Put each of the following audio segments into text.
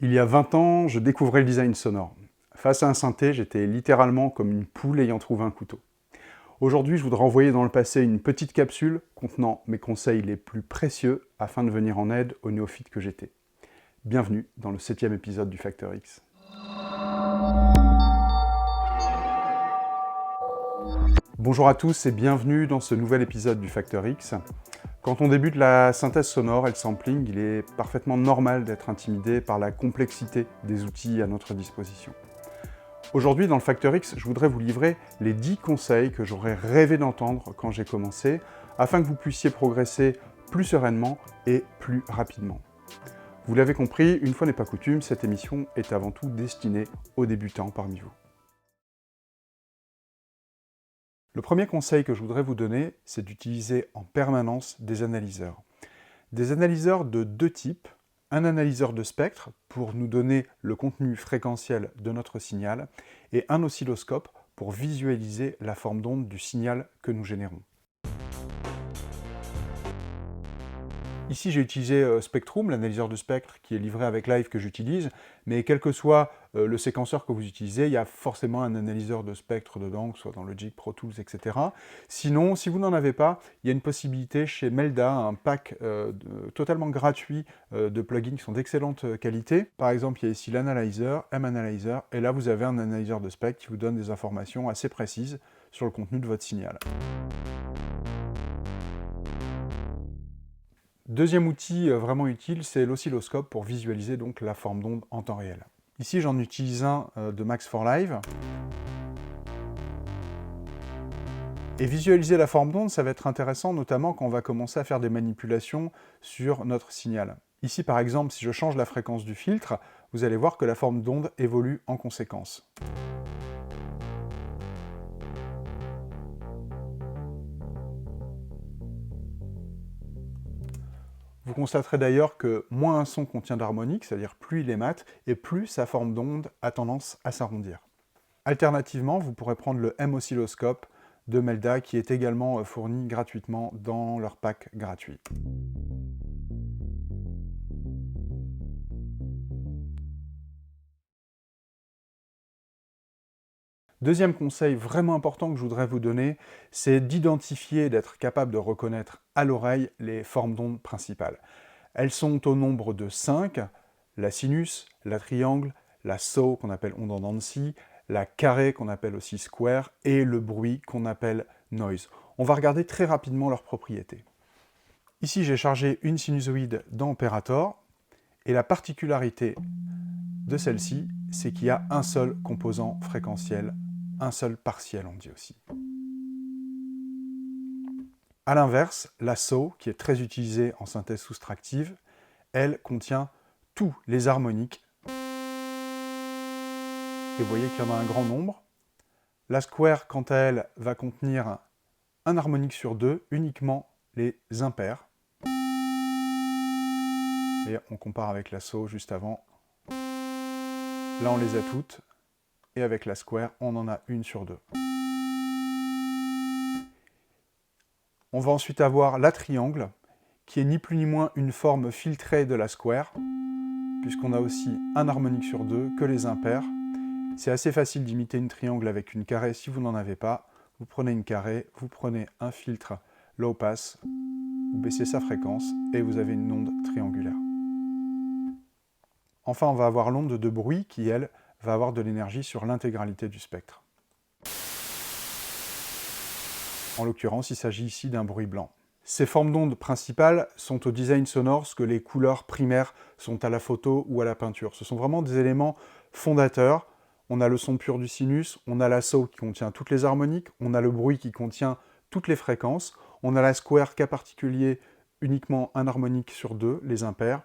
Il y a 20 ans, je découvrais le design sonore. Face à un synthé, j'étais littéralement comme une poule ayant trouvé un couteau. Aujourd'hui, je voudrais envoyer dans le passé une petite capsule contenant mes conseils les plus précieux afin de venir en aide aux néophytes que j'étais. Bienvenue dans le 7e épisode du Facteur X. Bonjour à tous et bienvenue dans ce nouvel épisode du Facteur X. Quand on débute la synthèse sonore et le sampling, il est parfaitement normal d'être intimidé par la complexité des outils à notre disposition. Aujourd'hui, dans le Facteur X, je voudrais vous livrer les 10 conseils que j'aurais rêvé d'entendre quand j'ai commencé, afin que vous puissiez progresser plus sereinement et plus rapidement. Vous l'avez compris, une fois n'est pas coutume, cette émission est avant tout destinée aux débutants parmi vous. Le premier conseil que je voudrais vous donner, c'est d'utiliser en permanence des analyseurs. Des analyseurs de deux types. Un analyseur de spectre pour nous donner le contenu fréquentiel de notre signal et un oscilloscope pour visualiser la forme d'onde du signal que nous générons. Ici, j'ai utilisé Spectrum, l'analyseur de spectre qui est livré avec Live que j'utilise, mais quel que soit le séquenceur que vous utilisez, il y a forcément un analyseur de spectre dedans, que ce soit dans Logic, Pro Tools, etc. Sinon, si vous n'en avez pas, il y a une possibilité chez Melda, un pack totalement gratuit de plugins qui sont d'excellente qualité. Par exemple, il y a ici l'analyzer, M-Analyzer, et là vous avez un analyseur de spectre qui vous donne des informations assez précises sur le contenu de votre signal. Deuxième outil vraiment utile, c'est l'oscilloscope pour visualiser donc la forme d'onde en temps réel. Ici, j'en utilise un de Max for Live. Et visualiser la forme d'onde, ça va être intéressant, notamment quand on va commencer à faire des manipulations sur notre signal. Ici, par exemple, si je change la fréquence du filtre, vous allez voir que la forme d'onde évolue en conséquence. Vous constaterez d'ailleurs que moins un son contient d'harmonique, c'est-à-dire plus il est mat, et plus sa forme d'onde a tendance à s'arrondir. Alternativement, vous pourrez prendre le M-Oscilloscope de Melda, qui est également fourni gratuitement dans leur pack gratuit. Deuxième conseil vraiment important que je voudrais vous donner, c'est d'identifier, d'être capable de reconnaître à l'oreille les formes d'onde principales. Elles sont au nombre de 5, la sinus, la triangle, la saw qu'on appelle onde en dents de scie, la carré qu'on appelle aussi square, et le bruit qu'on appelle noise. On va regarder très rapidement leurs propriétés. Ici, j'ai chargé une sinusoïde dans Operator, et la particularité de celle-ci, c'est qu'il y a un seul composant fréquentiel, un seul partiel, on dit aussi. A l'inverse, la saw, qui est très utilisée en synthèse soustractive, elle contient tous les harmoniques. Et vous voyez qu'il y en a un grand nombre. La square, quant à elle, va contenir un harmonique sur deux, uniquement les impairs. Et on compare avec la saw juste avant. Là, on les a toutes. Et avec la square, on en a une sur deux. On va ensuite avoir la triangle, qui est ni plus ni moins une forme filtrée de la square, puisqu'on a aussi un harmonique sur deux que les impairs. C'est assez facile d'imiter une triangle avec une carré si vous n'en avez pas. Vous prenez une carré, vous prenez un filtre low pass, vous baissez sa fréquence et vous avez une onde triangulaire. Enfin, on va avoir l'onde de bruit qui, elle, va avoir de l'énergie sur l'intégralité du spectre. En l'occurrence, il s'agit ici d'un bruit blanc. Ces formes d'ondes principales sont au design sonore ce que les couleurs primaires sont à la photo ou à la peinture. Ce sont vraiment des éléments fondateurs. On a le son pur du sinus, on a la saw qui contient toutes les harmoniques, on a le bruit qui contient toutes les fréquences, on a la square cas particulier, uniquement un harmonique sur deux, les impairs,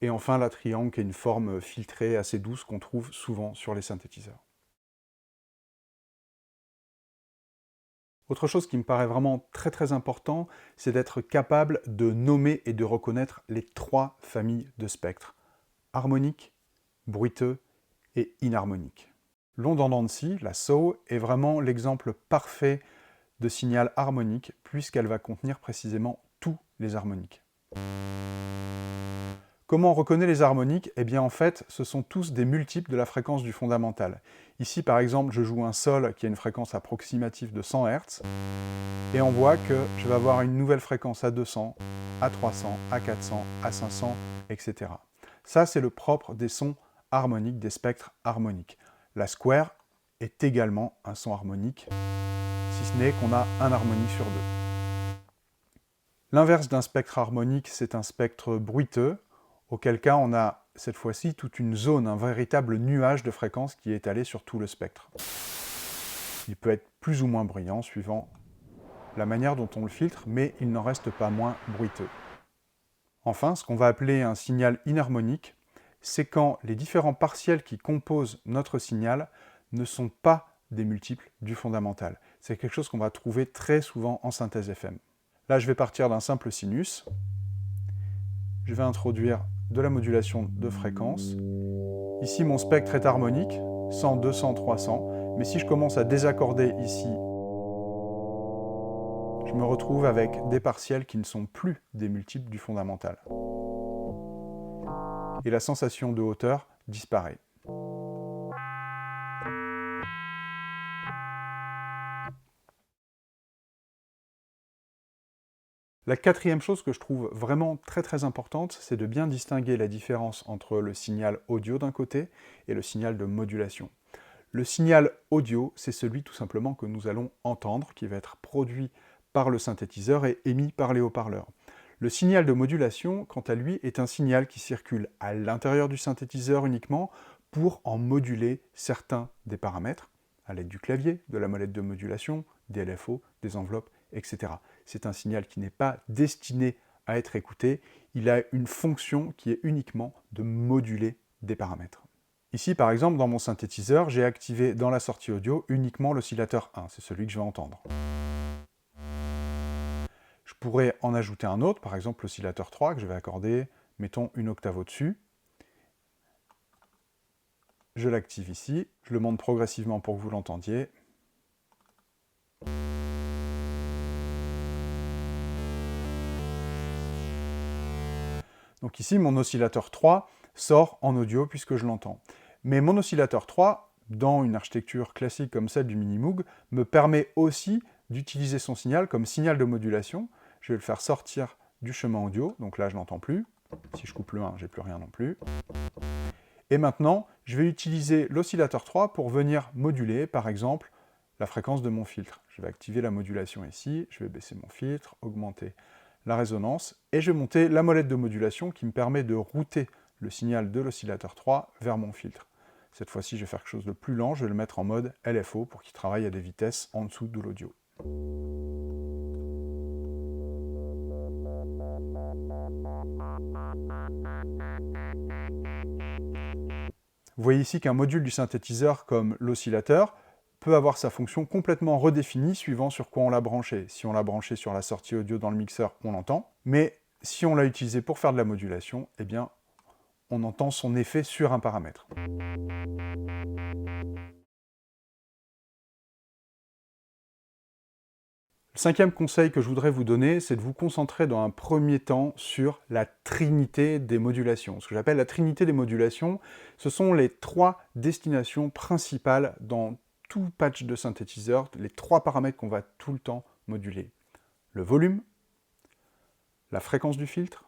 et enfin la triangle qui est une forme filtrée assez douce qu'on trouve souvent sur les synthétiseurs. Autre chose qui me paraît vraiment très important, c'est d'être capable de nommer et de reconnaître les 3 familles de spectres: harmonique, bruiteux et inharmonique. L'onde en dents de scie, la saw, est vraiment l'exemple parfait de signal harmonique, puisqu'elle va contenir précisément tous les harmoniques. Comment on reconnaît les harmoniques? Eh bien en fait, ce sont tous des multiples de la fréquence du fondamental. Ici par exemple, je joue un sol qui a une fréquence approximative de 100 Hz, et on voit que je vais avoir une nouvelle fréquence à 200, à 300, à 400, à 500, etc. Ça c'est le propre des sons harmoniques, des spectres harmoniques. La square est également un son harmonique, si ce n'est qu'on a un harmonique sur deux. L'inverse d'un spectre harmonique, c'est un spectre bruiteux, auquel cas on a cette fois-ci toute une zone, un véritable nuage de fréquences qui est étalé sur tout le spectre. Il peut être plus ou moins bruyant suivant la manière dont on le filtre, mais il n'en reste pas moins bruiteux. Enfin, ce qu'on va appeler un signal inharmonique, c'est quand les différents partiels qui composent notre signal ne sont pas des multiples du fondamental. C'est quelque chose qu'on va trouver très souvent en synthèse FM. Là, je vais partir d'un simple sinus. Je vais introduire de la modulation de fréquence. Ici, mon spectre est harmonique, 100, 200, 300. Mais si je commence à désaccorder ici, je me retrouve avec des partiels qui ne sont plus des multiples du fondamental. Et la sensation de hauteur disparaît. La quatrième chose que je trouve vraiment très importante, c'est de bien distinguer la différence entre le signal audio d'un côté et le signal de modulation. Le signal audio, c'est celui tout simplement que nous allons entendre, qui va être produit par le synthétiseur et émis par les haut-parleurs. Le signal de modulation, quant à lui, est un signal qui circule à l'intérieur du synthétiseur uniquement pour en moduler certains des paramètres, à l'aide du clavier, de la molette de modulation, des LFO, des enveloppes, etc. C'est un signal qui n'est pas destiné à être écouté, il a une fonction qui est uniquement de moduler des paramètres. Ici, par exemple, dans mon synthétiseur, j'ai activé dans la sortie audio uniquement l'oscillateur 1, c'est celui que je vais entendre. Je pourrais en ajouter un autre, par exemple l'oscillateur 3, que je vais accorder, mettons, une octave au-dessus. Je l'active ici, je le monte progressivement pour que vous l'entendiez. Donc ici, mon oscillateur 3 sort en audio puisque je l'entends. Mais mon oscillateur 3, dans une architecture classique comme celle du Minimoog, me permet aussi d'utiliser son signal comme signal de modulation. Je vais le faire sortir du chemin audio, donc là je n'entends plus. Si je coupe le 1, j'ai plus rien non plus. Et maintenant, je vais utiliser l'oscillateur 3 pour venir moduler, par exemple, la fréquence de mon filtre. Je vais activer la modulation ici, je vais baisser mon filtre, augmenter la résonance, et je vais monter la molette de modulation qui me permet de router le signal de l'oscillateur 3 vers mon filtre. Cette fois-ci, je vais faire quelque chose de plus lent, je vais le mettre en mode LFO pour qu'il travaille à des vitesses en dessous de l'audio. Vous voyez ici qu'un module du synthétiseur comme l'oscillateur peut avoir sa fonction complètement redéfinie suivant sur quoi on l'a branché. Si on l'a branché sur la sortie audio dans le mixeur, on l'entend, mais si on l'a utilisé pour faire de la modulation, eh bien, on entend son effet sur un paramètre. Le cinquième conseil que je voudrais vous donner, c'est de vous concentrer dans un premier temps sur la trinité des modulations. Ce que j'appelle la trinité des modulations, ce sont les trois destinations principales dans tout patch de synthétiseur, les trois paramètres qu'on va tout le temps moduler. Le volume, la fréquence du filtre,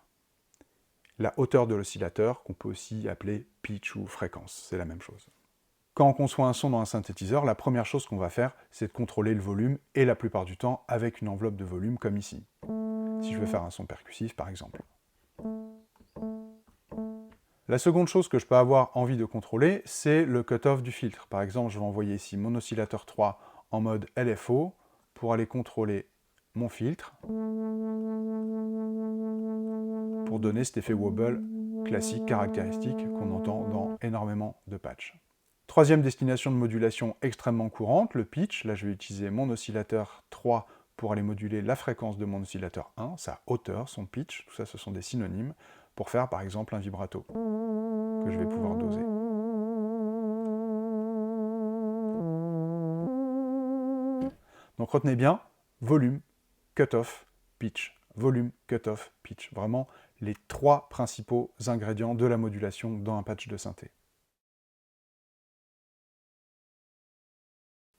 la hauteur de l'oscillateur, qu'on peut aussi appeler pitch ou fréquence, c'est la même chose. Quand on conçoit un son dans un synthétiseur, la première chose qu'on va faire, c'est de contrôler le volume, et la plupart du temps avec une enveloppe de volume comme ici. Si je veux faire un son percussif par exemple. La seconde chose que je peux avoir envie de contrôler, c'est le cutoff du filtre. Par exemple, je vais envoyer ici mon oscillateur 3 en mode LFO pour aller contrôler mon filtre, pour donner cet effet wobble classique, caractéristique, qu'on entend dans énormément de patchs. Troisième destination de modulation extrêmement courante, le pitch. Là, je vais utiliser mon oscillateur 3 pour aller moduler la fréquence de mon oscillateur 1, sa hauteur, son pitch, tout ça, ce sont des synonymes, pour faire par exemple un vibrato, que je vais pouvoir doser. Donc retenez bien, volume, cutoff, pitch. Volume, cutoff, pitch. Vraiment les 3 principaux ingrédients de la modulation dans un patch de synthé.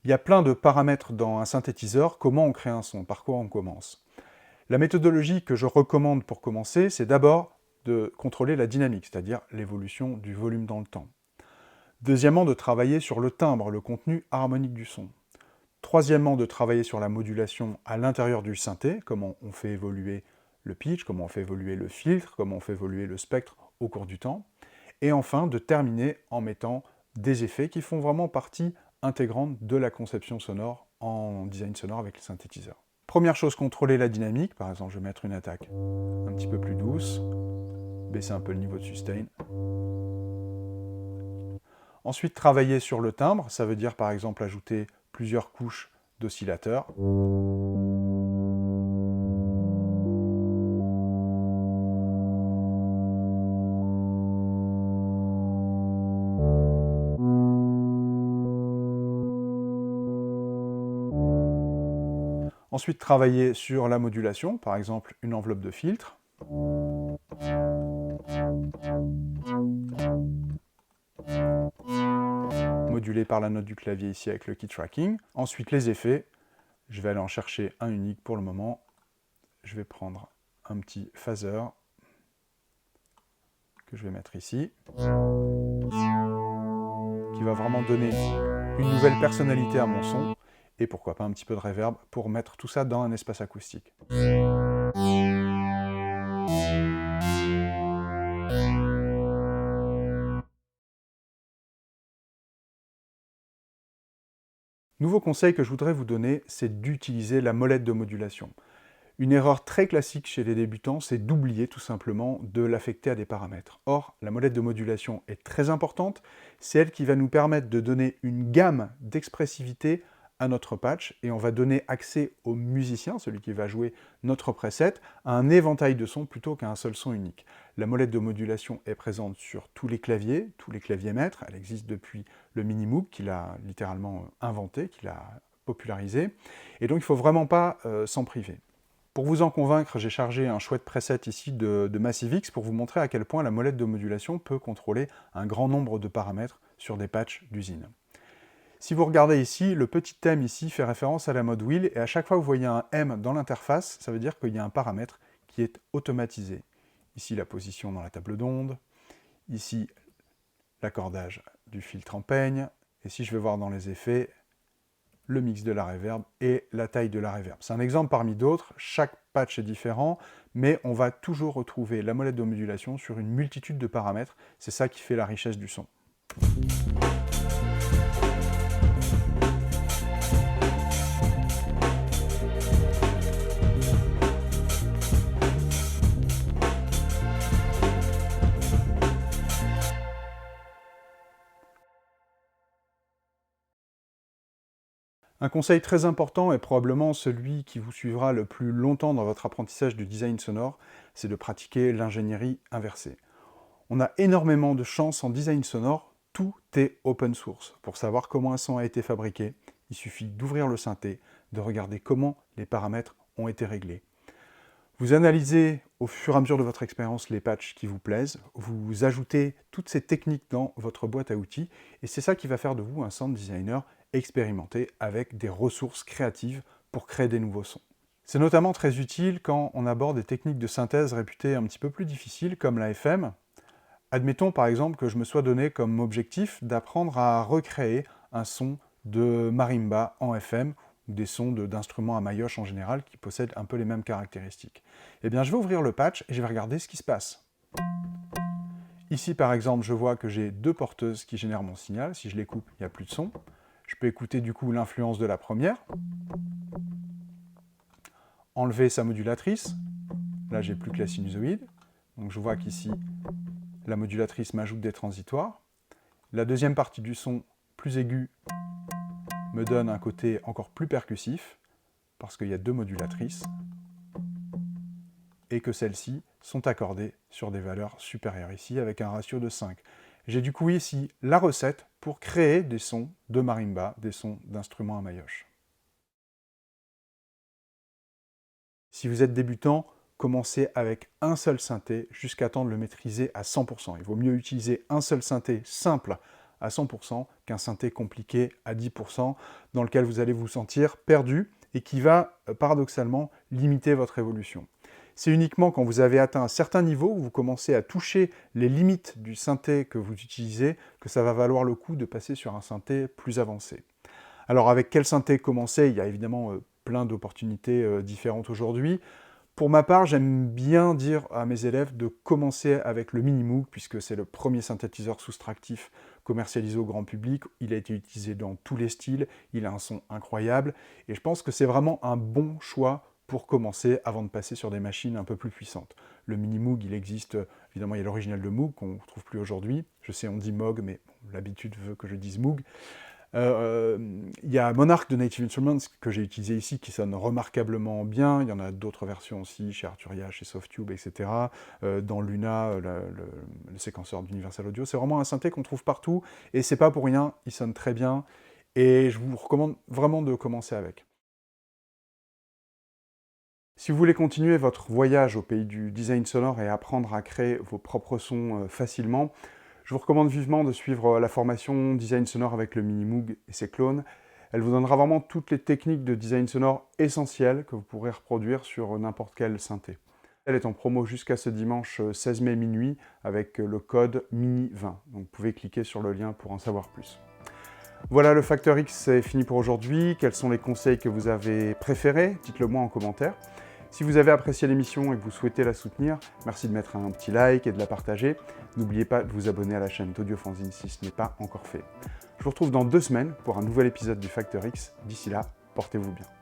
Il y a plein de paramètres dans un synthétiseur. Comment on crée un son? Par quoi on commence? La méthodologie que je recommande pour commencer, c'est d'abord de contrôler la dynamique, c'est-à-dire l'évolution du volume dans le temps. Deuxièmement, de travailler sur le timbre, le contenu harmonique du son. Troisièmement, de travailler sur la modulation à l'intérieur du synthé, comment on fait évoluer le pitch, comment on fait évoluer le filtre, comment on fait évoluer le spectre au cours du temps. Et enfin, de terminer en mettant des effets qui font vraiment partie intégrante de la conception sonore en design sonore avec les synthétiseurs. Première chose, contrôler la dynamique. Par exemple, je vais mettre une attaque un petit peu plus douce, baisser un peu le niveau de sustain. Ensuite, travailler sur le timbre. Ça veut dire, par exemple, ajouter plusieurs couches d'oscillateurs. Ensuite, travailler sur la modulation, par exemple une enveloppe de filtre. Modulé par la note du clavier ici avec le key tracking. Ensuite, les effets. Je vais aller en chercher un unique pour le moment. Je vais prendre un petit phaser que je vais mettre ici, qui va vraiment donner une nouvelle personnalité à mon son, et pourquoi pas un petit peu de reverb pour mettre tout ça dans un espace acoustique. Nouveau conseil que je voudrais vous donner, c'est d'utiliser la molette de modulation. Une erreur très classique chez les débutants, c'est d'oublier tout simplement de l'affecter à des paramètres. Or, la molette de modulation est très importante, c'est elle qui va nous permettre de donner une gamme d'expressivité à notre patch, et on va donner accès au musicien, celui qui va jouer notre preset, à un éventail de sons plutôt qu'à un seul son unique. La molette de modulation est présente sur tous les claviers maîtres, elle existe depuis le Minimoog, qu'il a littéralement inventé, qu'il a popularisé, et donc il ne faut vraiment pas s'en priver. Pour vous en convaincre, j'ai chargé un chouette preset ici de MassiveX pour vous montrer à quel point la molette de modulation peut contrôler un grand nombre de paramètres sur des patchs d'usine. Si vous regardez ici, le petit M ici fait référence à la mode wheel, et à chaque fois que vous voyez un M dans l'interface, ça veut dire qu'il y a un paramètre qui est automatisé. Ici, la position dans la table d'onde, ici, l'accordage du filtre en peigne, et si je vais voir dans les effets, le mix de la reverb et la taille de la reverb. C'est un exemple parmi d'autres, chaque patch est différent, mais on va toujours retrouver la molette de modulation sur une multitude de paramètres, c'est ça qui fait la richesse du son. Un conseil très important, et probablement celui qui vous suivra le plus longtemps dans votre apprentissage du design sonore, c'est de pratiquer l'ingénierie inversée. On a énormément de chance en design sonore, tout est open source. Pour savoir comment un son a été fabriqué, il suffit d'ouvrir le synthé, de regarder comment les paramètres ont été réglés. Vous analysez au fur et à mesure de votre expérience les patchs qui vous plaisent, vous ajoutez toutes ces techniques dans votre boîte à outils, et c'est ça qui va faire de vous un sound designer expérimenté avec des ressources créatives pour créer des nouveaux sons. C'est notamment très utile quand on aborde des techniques de synthèse réputées un petit peu plus difficiles, comme la FM. Admettons par exemple que je me sois donné comme objectif d'apprendre à recréer un son de marimba en FM, ou des sons d'instruments à maillotche en général qui possèdent un peu les mêmes caractéristiques. Eh bien je vais ouvrir le patch et je vais regarder ce qui se passe. Ici par exemple je vois que j'ai 2 porteuses qui génèrent mon signal, si je les coupe il n'y a plus de son. Je peux écouter du coup l'influence de la première, enlever sa modulatrice, là j'ai plus que la sinusoïde, donc je vois qu'ici la modulatrice m'ajoute des transitoires. La deuxième partie du son, plus aigu, me donne un côté encore plus percussif, parce qu'il y a 2 modulatrices, et que celles-ci sont accordées sur des valeurs supérieures, ici avec un ratio de 5. J'ai du coup ici la recette pour créer des sons de marimba, des sons d'instruments à maillotche. Si vous êtes débutant, commencez avec un seul synthé jusqu'à temps de le maîtriser à 100%. Il vaut mieux utiliser un seul synthé simple à 100% qu'un synthé compliqué à 10%, dans lequel vous allez vous sentir perdu et qui va, paradoxalement, limiter votre évolution. C'est uniquement quand vous avez atteint un certain niveau, où vous commencez à toucher les limites du synthé que vous utilisez, que ça va valoir le coup de passer sur un synthé plus avancé. Alors avec quel synthé commencer? Il y a évidemment plein d'opportunités différentes aujourd'hui. Pour ma part, j'aime bien dire à mes élèves de commencer avec le Minimoog, puisque c'est le premier synthétiseur soustractif commercialisé au grand public. Il a été utilisé dans tous les styles, il a un son incroyable, et je pense que c'est vraiment un bon choix pour commencer avant de passer sur des machines un peu plus puissantes. Le Minimoog, il existe, évidemment, il y a l'original de Moog, qu'on ne retrouve plus aujourd'hui. Je sais, on dit Moog, mais bon, l'habitude veut que je dise Moog. Il y a Monarch de Native Instruments que j'ai utilisé ici, qui sonne remarquablement bien. Il y en a d'autres versions aussi, chez Arturia, chez Softube, etc. Dans Luna, le séquenceur d'Universal Audio. C'est vraiment un synthé qu'on trouve partout, et c'est pas pour rien, il sonne très bien, et je vous recommande vraiment de commencer avec. Si vous voulez continuer votre voyage au pays du design sonore et apprendre à créer vos propres sons facilement, je vous recommande vivement de suivre la formation Design sonore avec le Minimoog et ses clones. Elle vous donnera vraiment toutes les techniques de design sonore essentielles que vous pourrez reproduire sur n'importe quel synthé. Elle est en promo jusqu'à ce dimanche 16 mai minuit avec le code MINI20. Donc vous pouvez cliquer sur le lien pour en savoir plus. Voilà, le Facteur X, c'est fini pour aujourd'hui. Quels sont les conseils que vous avez préférés? Dites-le moi en commentaire. Si vous avez apprécié l'émission et que vous souhaitez la soutenir, merci de mettre un petit like et de la partager. N'oubliez pas de vous abonner à la chaîne d'Audiofanzine si ce n'est pas encore fait. Je vous retrouve dans 2 semaines pour un nouvel épisode du Facteur X. D'ici là, portez-vous bien.